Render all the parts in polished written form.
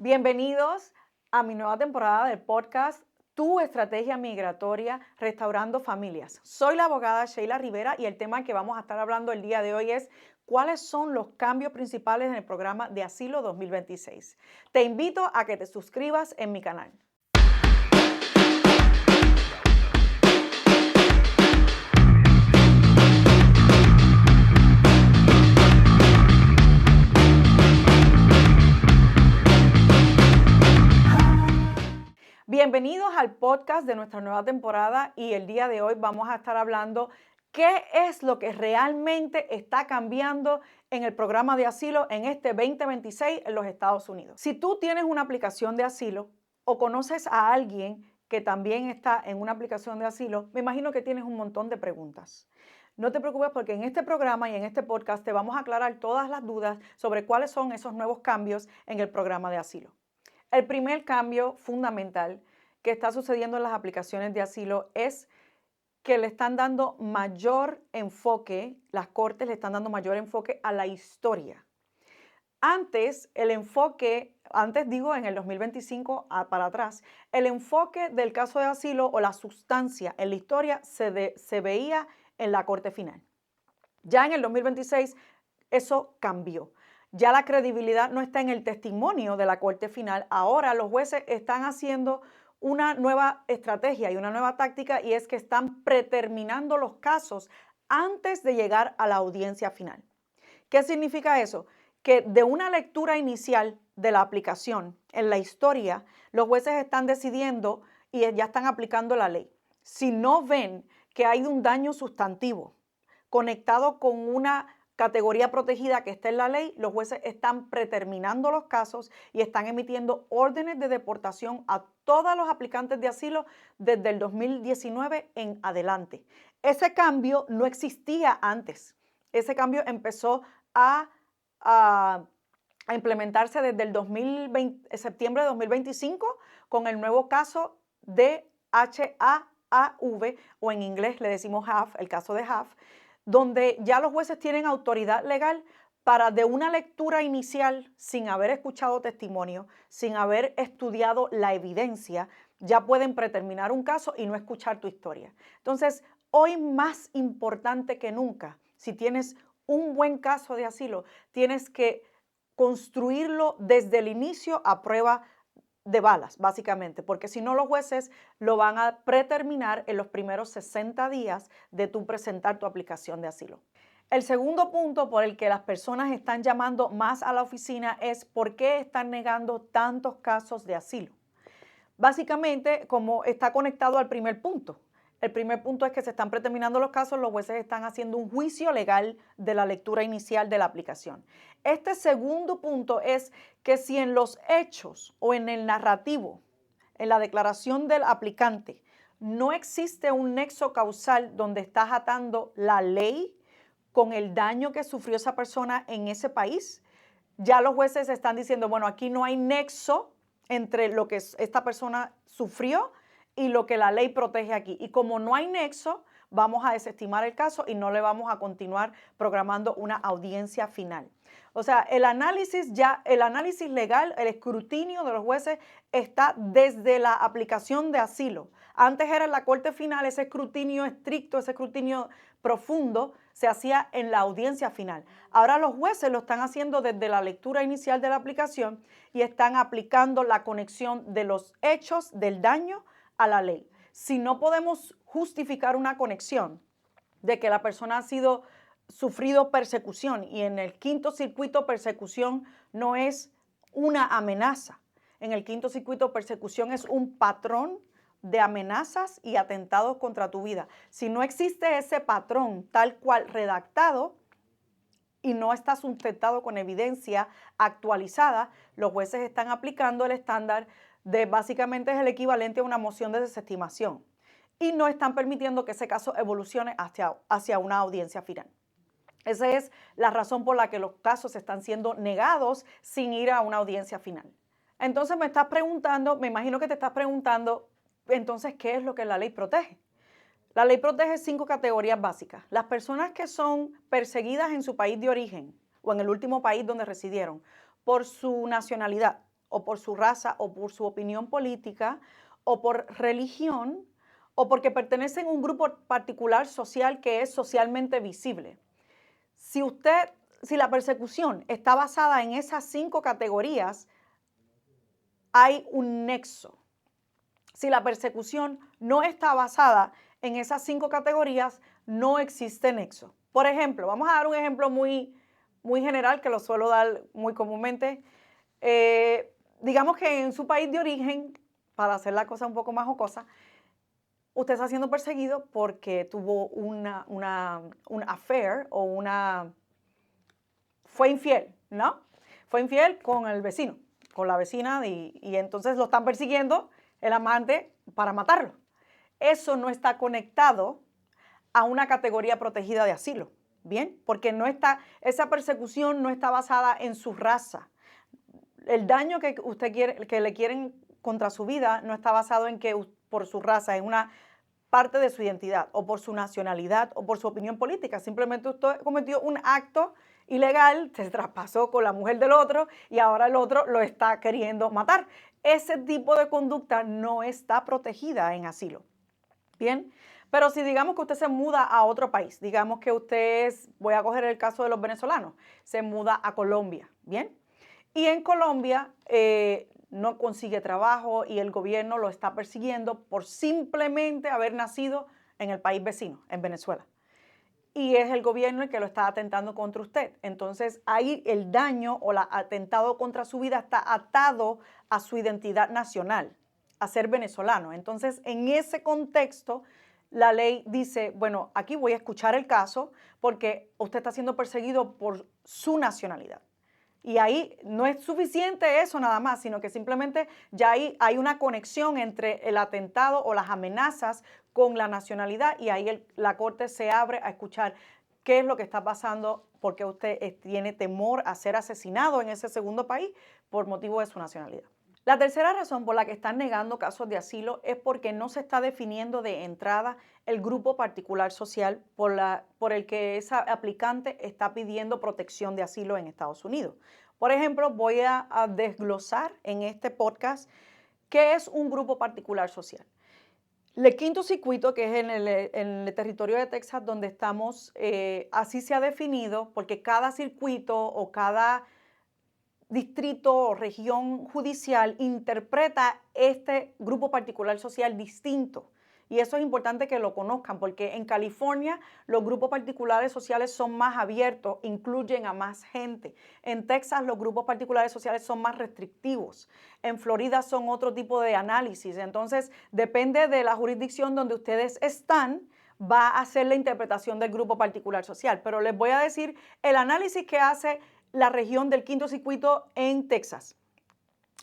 Bienvenidos a mi nueva temporada del podcast Tu Estrategia Migratoria Restaurando Familias. Soy la abogada Sheila Rivera y el tema que vamos a estar hablando el día de hoy es ¿cuáles son los cambios principales en el programa de asilo 2026? Te invito a que te suscribas en mi canal. Bienvenidos al podcast de nuestra nueva temporada y el día de hoy vamos a estar hablando qué es lo que realmente está cambiando en el programa de asilo en este 2026 en los Estados Unidos. Si tú tienes una aplicación de asilo o conoces a alguien que también está en una aplicación de asilo, me imagino que tienes un montón de preguntas. No te preocupes porque en este programa y en este podcast te vamos a aclarar todas las dudas sobre cuáles son esos nuevos cambios en el programa de asilo. El primer cambio fundamental que está sucediendo en las aplicaciones de asilo es que le están dando mayor enfoque, las cortes le están dando mayor enfoque a la historia. Antes, en el 2025 para atrás, el enfoque del caso de asilo o la sustancia en la historia se veía en la corte final. Ya en el 2026 eso cambió. Ya la credibilidad no está en el testimonio de la corte final. Ahora los jueces están haciendo una nueva estrategia y una nueva táctica y es que están preterminando los casos antes de llegar a la audiencia final. ¿Qué significa eso? Que de una lectura inicial de la aplicación en la historia, los jueces están decidiendo y ya están aplicando la ley. Si no ven que hay un daño sustantivo conectado con una categoría protegida que está en la ley, los jueces están preterminando los casos y están emitiendo órdenes de deportación a todos los aplicantes de asilo desde el 2019 en adelante. Ese cambio no existía antes. Ese cambio empezó a implementarse desde el septiembre de 2025 con el nuevo caso de HAAV, o en inglés le decimos HAF, el caso de HAF, donde ya los jueces tienen autoridad legal para de una lectura inicial, sin haber escuchado testimonio, sin haber estudiado la evidencia, ya pueden preterminar un caso y no escuchar tu historia. Entonces, hoy más importante que nunca, si tienes un buen caso de asilo, tienes que construirlo desde el inicio a prueba de balas, básicamente, porque si no los jueces lo van a preterminar en los primeros 60 días de tú presentar tu aplicación de asilo. El segundo punto por el que las personas están llamando más a la oficina es por qué están negando tantos casos de asilo. Básicamente, como está conectado al primer punto. El primer punto es que se están preterminando los casos, los jueces están haciendo un juicio legal de la lectura inicial de la aplicación. Este segundo punto es que si en los hechos o en el narrativo, en la declaración del aplicante, no existe un nexo causal donde estás atando la ley con el daño que sufrió esa persona en ese país, ya los jueces están diciendo, bueno, aquí no hay nexo entre lo que esta persona sufrió y lo que la ley protege aquí. Y como no hay nexo, vamos a desestimar el caso y no le vamos a continuar programando una audiencia final. O sea, el análisis legal, el escrutinio de los jueces está desde la aplicación de asilo. Antes era en la corte final, ese escrutinio estricto, ese escrutinio profundo se hacía en la audiencia final. Ahora los jueces lo están haciendo desde la lectura inicial de la aplicación y están aplicando la conexión de los hechos del daño a la ley. Si no podemos justificar una conexión de que la persona ha sufrido persecución y en el quinto circuito persecución no es una amenaza. En el quinto circuito persecución es un patrón de amenazas y atentados contra tu vida. Si no existe ese patrón tal cual redactado y no está sustentado con evidencia actualizada, los jueces están aplicando el estándar de básicamente es el equivalente a una moción de desestimación y no están permitiendo que ese caso evolucione hacia una audiencia final. Esa es la razón por la que los casos están siendo negados sin ir a una audiencia final. Entonces me imagino que te estás preguntando, entonces, ¿qué es lo que la ley protege? La ley protege 5 categorías básicas. Las personas que son perseguidas en su país de origen o en el último país donde residieron por su nacionalidad o por su raza, o por su opinión política, o por religión, o porque pertenecen a un grupo particular social que es socialmente visible. Si la persecución está basada en esas 5 categorías, hay un nexo. Si la persecución no está basada en esas 5 categorías, no existe nexo. Por ejemplo, vamos a dar un ejemplo muy general que lo suelo dar muy comúnmente. Digamos que en su país de origen, para hacer la cosa un poco más jocosa, usted está siendo perseguido porque tuvo un affair o fue infiel, ¿no? Fue infiel con el vecino, con la vecina y entonces lo están persiguiendo el amante para matarlo. Eso no está conectado a una categoría protegida de asilo, ¿bien? Porque esa persecución no está basada en su raza. El daño que le quieren contra su vida no está basado en que por su raza, en una parte de su identidad, o por su nacionalidad, o por su opinión política. Simplemente usted cometió un acto ilegal, se traspasó con la mujer del otro y ahora el otro lo está queriendo matar. Ese tipo de conducta no está protegida en asilo. Bien, pero si digamos que usted se muda a otro país, digamos que voy a coger el caso de los venezolanos, se muda a Colombia, ¿bien? Y en Colombia no consigue trabajo y el gobierno lo está persiguiendo por simplemente haber nacido en el país vecino, en Venezuela. Y es el gobierno el que lo está atentando contra usted. Entonces ahí el daño o el atentado contra su vida está atado a su identidad nacional, a ser venezolano. Entonces en ese contexto la ley dice, bueno, aquí voy a escuchar el caso porque usted está siendo perseguido por su nacionalidad. Y ahí no es suficiente eso nada más, sino que simplemente ya hay una conexión entre el atentado o las amenazas con la nacionalidad y ahí la corte se abre a escuchar qué es lo que está pasando porque usted tiene temor a ser asesinado en ese segundo país por motivo de su nacionalidad. La tercera razón por la que están negando casos de asilo es porque no se está definiendo de entrada el grupo particular social por el que esa aplicante está pidiendo protección de asilo en Estados Unidos. Por ejemplo, voy a desglosar en este podcast qué es un grupo particular social. El quinto circuito, que es en el territorio de Texas donde estamos, así se ha definido porque cada circuito o cada distrito o región judicial interpreta este grupo particular social distinto. Y eso es importante que lo conozcan porque en California los grupos particulares sociales son más abiertos, incluyen a más gente. En Texas los grupos particulares sociales son más restrictivos. En Florida son otro tipo de análisis. Entonces, depende de la jurisdicción donde ustedes están, va a hacer la interpretación del grupo particular social. Pero les voy a decir el análisis que hace la región del quinto circuito en Texas.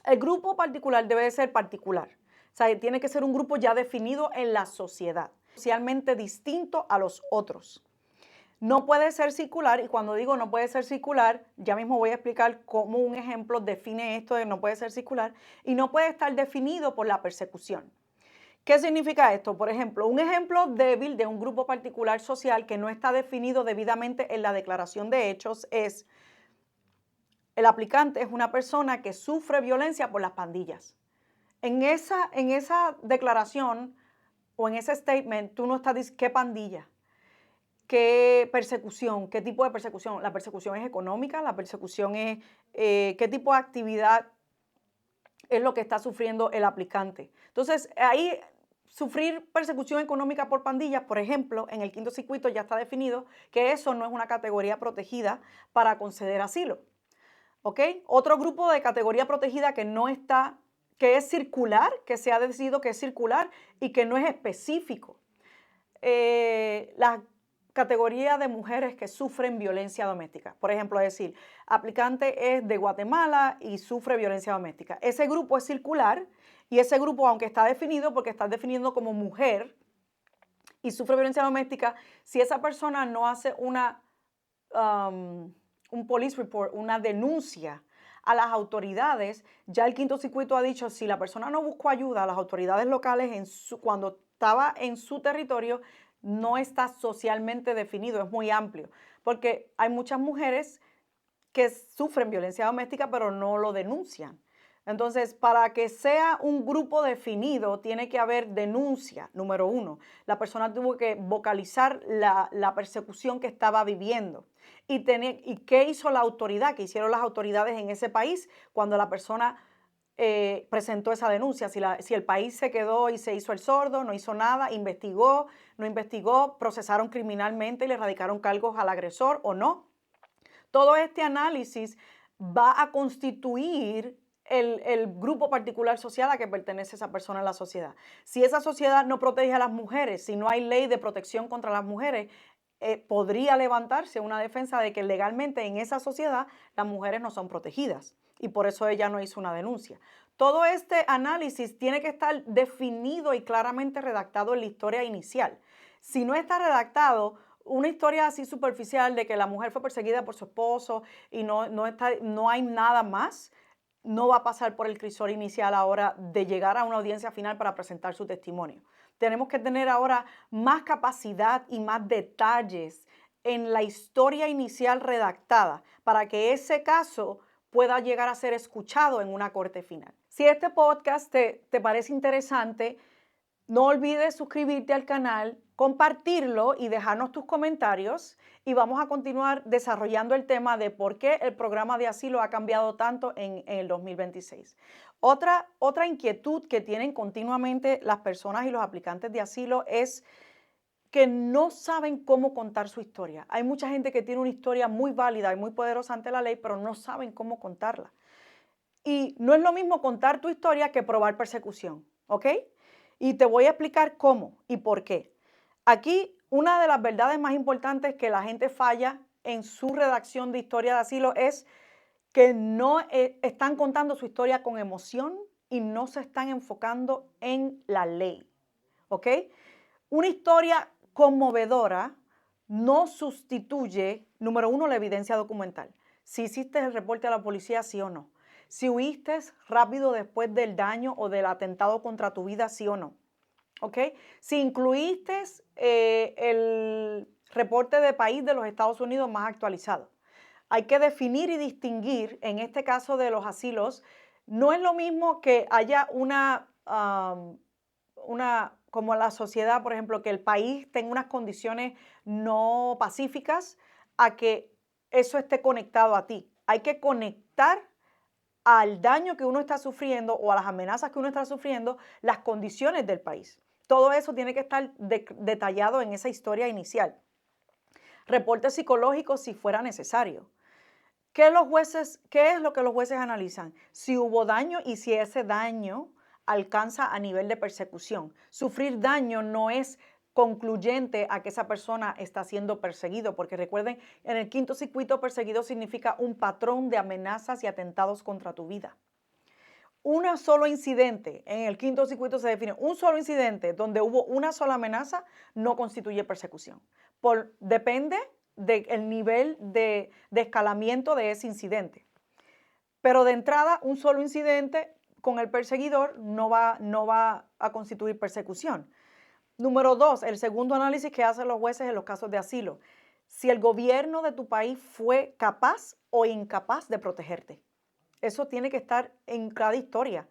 El grupo particular debe de ser particular. O sea, tiene que ser un grupo ya definido en la sociedad, socialmente distinto a los otros. No puede ser circular, y cuando digo no puede ser circular, ya mismo voy a explicar cómo un ejemplo define esto de no puede ser circular, y no puede estar definido por la persecución. ¿Qué significa esto? Por ejemplo, un ejemplo débil de un grupo particular social que no está definido debidamente en la declaración de hechos es el aplicante es una persona que sufre violencia por las pandillas. En esa declaración o en ese statement, tú no estás diciendo qué pandilla, qué persecución, qué tipo de persecución. La persecución es económica, la persecución es qué tipo de actividad es lo que está sufriendo el aplicante. Entonces, ahí sufrir persecución económica por pandillas, por ejemplo, en el quinto circuito ya está definido que eso no es una categoría protegida para conceder asilo. ¿Ok? Otro grupo de categoría protegida que no está, que es circular, que se ha decidido que es circular y que no es específico. La categoría de mujeres que sufren violencia doméstica. Por ejemplo, decir, aplicante es de Guatemala y sufre violencia doméstica. Ese grupo es circular y ese grupo, aunque está definido, porque está definido como mujer y sufre violencia doméstica, si esa persona no hace un police report, una denuncia a las autoridades, ya el quinto circuito ha dicho, si la persona no buscó ayuda a las autoridades locales cuando estaba en su territorio, no está socialmente definido, es muy amplio, porque hay muchas mujeres que sufren violencia doméstica pero no lo denuncian. Entonces, para que sea un grupo definido, tiene que haber denuncia, número uno. La persona tuvo que vocalizar la persecución que estaba viviendo. ¿Y qué hizo la autoridad? ¿Qué hicieron las autoridades en ese país cuando la persona presentó esa denuncia? Si el país se quedó y se hizo el sordo, no hizo nada, investigó, no investigó, procesaron criminalmente y le radicaron cargos al agresor o no. Todo este análisis va a constituir el grupo particular social a que pertenece esa persona en la sociedad. Si esa sociedad no protege a las mujeres, si no hay ley de protección contra las mujeres, podría levantarse una defensa de que legalmente en esa sociedad las mujeres no son protegidas y por eso ella no hizo una denuncia. Todo este análisis tiene que estar definido y claramente redactado en la historia inicial. Si no está redactado, una historia así superficial de que la mujer fue perseguida por su esposo y no hay nada más, no va a pasar por el crisol inicial ahora de llegar a una audiencia final para presentar su testimonio. Tenemos que tener ahora más capacidad y más detalles en la historia inicial redactada para que ese caso pueda llegar a ser escuchado en una corte final. Si este podcast te parece interesante, no olvides suscribirte al canal, compartirlo y dejarnos tus comentarios y vamos a continuar desarrollando el tema de por qué el programa de asilo ha cambiado tanto en el 2026. Otra inquietud que tienen continuamente las personas y los aplicantes de asilo es que no saben cómo contar su historia. Hay mucha gente que tiene una historia muy válida y muy poderosa ante la ley, pero no saben cómo contarla. Y no es lo mismo contar tu historia que probar persecución, ¿ok? Y te voy a explicar cómo y por qué. Aquí, una de las verdades más importantes que la gente falla en su redacción de historia de asilo es que no están contando su historia con emoción y no se están enfocando en la ley, ¿ok? Una historia conmovedora no sustituye, número uno, la evidencia documental. Si hiciste el reporte a la policía, sí o no. Si huiste rápido después del daño o del atentado contra tu vida, sí o no. ¿Ok? Si incluiste el reporte de país de los Estados Unidos más actualizado. Hay que definir y distinguir, en este caso de los asilos, no es lo mismo que haya como la sociedad, por ejemplo, que el país tenga unas condiciones no pacíficas, a que eso esté conectado a ti. Hay que conectar al daño que uno está sufriendo o a las amenazas que uno está sufriendo, las condiciones del país. Todo eso tiene que estar detallado en esa historia inicial. Reportes psicológicos si fuera necesario. ¿Qué es lo que los jueces analizan? Si hubo daño y si ese daño alcanza a nivel de persecución. Sufrir daño no es concluyente a que esa persona está siendo perseguido, porque recuerden, en el quinto circuito perseguido significa un patrón de amenazas y atentados contra tu vida. Un solo incidente, en el quinto circuito se define un solo incidente donde hubo una sola amenaza, no constituye persecución. Depende del nivel de escalamiento de ese incidente. Pero de entrada, un solo incidente con el perseguidor no va a constituir persecución. Número dos, el segundo análisis que hacen los jueces en los casos de asilo. Si el gobierno de tu país fue capaz o incapaz de protegerte. Eso tiene que estar en cada historia.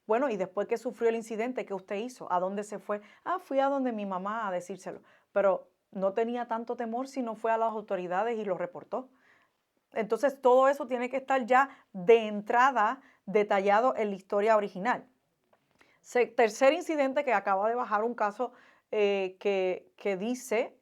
Bueno, y después que sufrió el incidente, ¿qué usted hizo? ¿A dónde se fue? Fui a donde mi mamá a decírselo. Pero no tenía tanto temor si no fue a las autoridades y lo reportó. Entonces, todo eso tiene que estar ya de entrada detallado en la historia original. Tercer incidente que acaba de bajar un caso que dice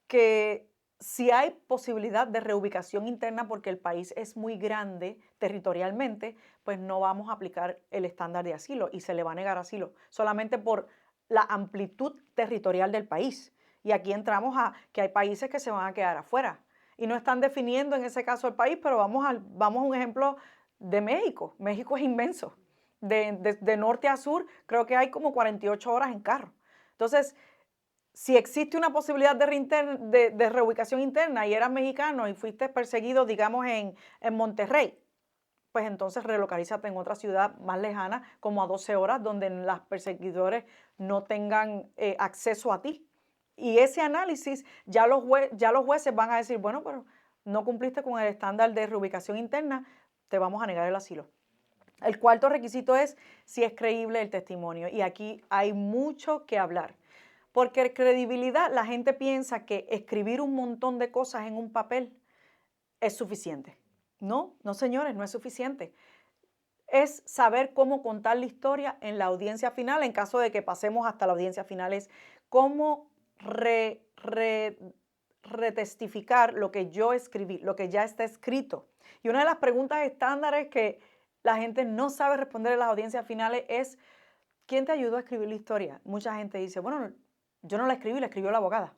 que si hay posibilidad de reubicación interna porque el país es muy grande territorialmente, pues no vamos a aplicar el estándar de asilo y se le va a negar asilo solamente por la amplitud territorial del país. Y aquí entramos a que hay países que se van a quedar afuera y no están definiendo en ese caso el país, pero vamos a un ejemplo de México. México es inmenso. De norte a sur creo que hay como 48 horas en carro. Entonces, si existe una posibilidad de reubicación interna y eras mexicano y fuiste perseguido, digamos, en Monterrey, pues entonces relocalízate en otra ciudad más lejana, como a 12 horas, donde los perseguidores no tengan acceso a ti. Y ese análisis, ya los jueces van a decir, bueno, pero no cumpliste con el estándar de reubicación interna, te vamos a negar el asilo. El cuarto requisito es si es creíble el testimonio. Y aquí hay mucho que hablar. Porque credibilidad, la gente piensa que escribir un montón de cosas en un papel es suficiente. No, no señores, no es suficiente. Es saber cómo contar la historia en la audiencia final, en caso de que pasemos hasta la audiencia final, es cómo retestificar lo que yo escribí, lo que ya está escrito. Y una de las preguntas estándares que la gente no sabe responder en las audiencias finales es, ¿quién te ayudó a escribir la historia? Mucha gente dice, bueno, yo no la escribí, la escribió la abogada.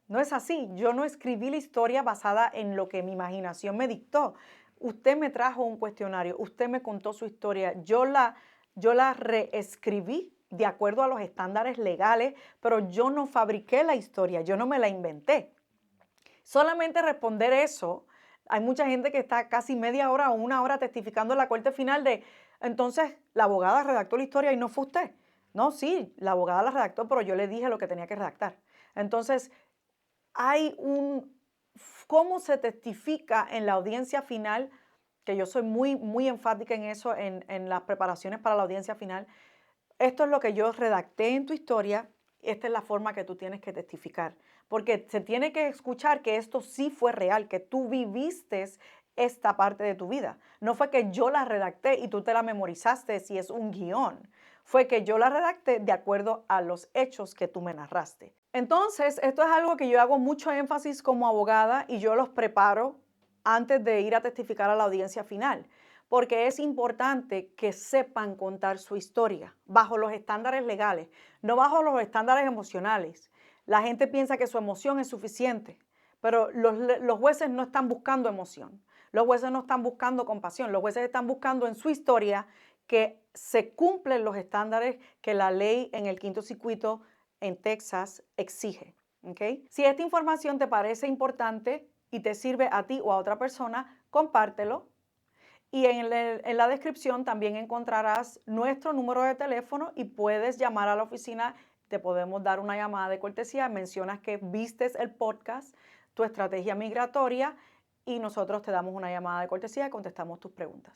No es así, yo no escribí la historia basada en lo que mi imaginación me dictó. Usted me trajo un cuestionario, usted me contó su historia, yo la reescribí de acuerdo a los estándares legales, pero yo no fabriqué la historia, yo no me la inventé. Solamente responder eso, hay mucha gente que está casi media hora o una hora testificando en la corte final de, entonces, la abogada redactó la historia y no fue usted. No, sí, la abogada la redactó, pero yo le dije lo que tenía que redactar. Entonces, hay cómo se testifica en la audiencia final, que yo soy muy enfática en eso, en las preparaciones para la audiencia final. Esto es lo que yo redacté en tu historia, esta es la forma que tú tienes que testificar, porque se tiene que escuchar que esto sí fue real, que tú viviste esta parte de tu vida. No fue que yo la redacté y tú te la memorizaste si es un guión, fue que yo la redacté de acuerdo a los hechos que tú me narraste. Entonces, esto es algo que yo hago mucho énfasis como abogada y yo los preparo antes de ir a testificar a la audiencia final, porque es importante que sepan contar su historia bajo los estándares legales, no bajo los estándares emocionales. La gente piensa que su emoción es suficiente, pero los jueces no están buscando emoción, los jueces no están buscando compasión, los jueces están buscando en su historia que se cumplen los estándares que la ley en el quinto circuito en Texas exige. ¿Okay? Si esta información te parece importante y te sirve a ti o a otra persona, compártelo. Y en la descripción también encontrarás nuestro número de teléfono y puedes llamar a la oficina. Te podemos dar una llamada de cortesía. Mencionas que vistes el podcast, tu estrategia migratoria, y nosotros te damos una llamada de cortesía y contestamos tus preguntas.